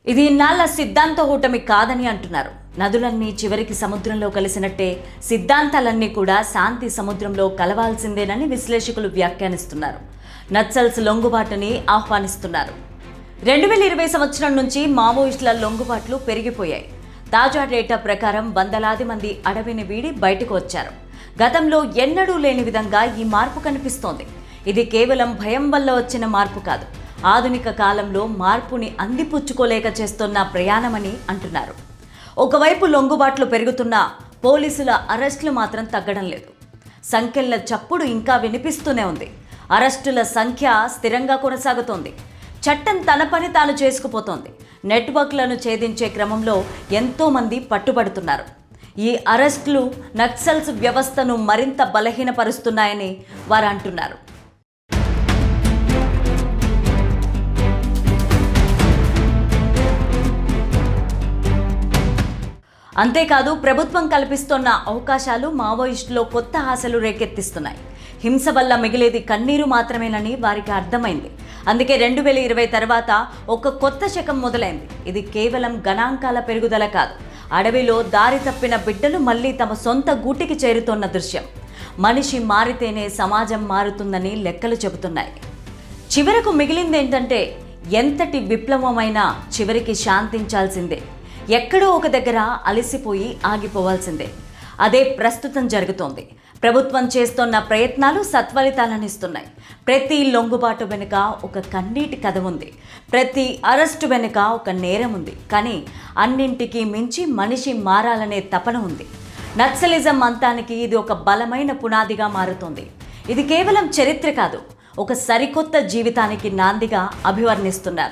ఇది ఇన్నాళ్ల సిద్ధాంత కూటమి కాదని అంటున్నారు. నదులన్నీ చివరికి సముద్రంలో కలిసినట్టే సిద్ధాంతాలన్నీ కూడా శాంతి సముద్రంలో కలవాల్సిందేనని విశ్లేషకులు వ్యాఖ్యానిస్తున్నారు. నక్సల్స్ లొంగుబాటుని ఆహ్వానిస్తున్నారు. 2020 సంవత్సరం నుంచి మావోయిస్టుల లొంగుబాట్లు పెరిగిపోయాయి. తాజా డేటా ప్రకారం వందలాది మంది అడవిని వీడి బయటకు వచ్చారు. గతంలో ఎన్నడూ లేని విధంగా ఈ మార్పు కనిపిస్తోంది. ఇది కేవలం భయం వల్ల వచ్చిన మార్పు కాదు, ఆధునిక కాలంలో మార్పుని అందిపుచ్చుకోలేక చేస్తున్న ప్రయాణమని అంటున్నారు. ఒకవైపు లొంగుబాట్లు పెరుగుతున్నా పోలీసుల అరెస్టులు మాత్రం తగ్గడం లేదు. సంఖ్యల చప్పుడు ఇంకా వినిపిస్తూనే ఉంది. అరెస్టుల సంఖ్య స్థిరంగా కొనసాగుతోంది. చట్టం తన పని తాను చేసుకుపోతోంది. నెట్వర్క్లను ఛేదించే క్రమంలో ఎంతో మంది పట్టుబడుతున్నారు. ఈ అరెస్టులు నక్సల్స్ వ్యవస్థను మరింత బలహీనపరుస్తున్నాయని వారు అంటున్నారు. అంతేకాదు, ప్రభుత్వం కల్పిస్తున్న అవకాశాలు మావోయిస్టులో కొత్త ఆశలు రేకెత్తిస్తున్నాయి. హింస వల్ల మిగిలేది కన్నీరు మాత్రమేనని వారికి అర్థమైంది. అందుకే 2020 తర్వాత ఒక కొత్త శకం మొదలైంది. ఇది కేవలం గణాంకాల పెరుగుదల కాదు, అడవిలో దారి తప్పిన బిడ్డలు మళ్ళీ తమ సొంత గూటికి చేరుతున్న దృశ్యం. మనిషి మారితేనే సమాజం మారుతుందని లెక్కలు చెబుతున్నాయి. చివరకు మిగిలిందేంటంటే, ఎంతటి విప్లవమైనా చివరికి శాంతించాల్సిందే. ఎక్కడో ఒక దగ్గర అలసిపోయి ఆగిపోవాల్సిందే. అదే ప్రస్తుతం జరుగుతోంది. ప్రభుత్వం చేస్తున్న ప్రయత్నాలు సత్ఫలితాలనిస్తున్నాయి. ప్రతి లొంగుబాటు వెనుక ఒక కన్నీటి కథ ఉంది. ప్రతి అరెస్టు వెనుక ఒక నేరం ఉంది. కానీ అన్నింటికీ మించి మనిషి మారాలనే తపన ఉంది. నక్సలిజం అంతానికి ఇది ఒక బలమైన పునాదిగా మారుతోంది. ఇది కేవలం చరిత్ర కాదు, ఒక సరికొత్త జీవితానికి నాందిగా అభివర్ణిస్తున్నారు.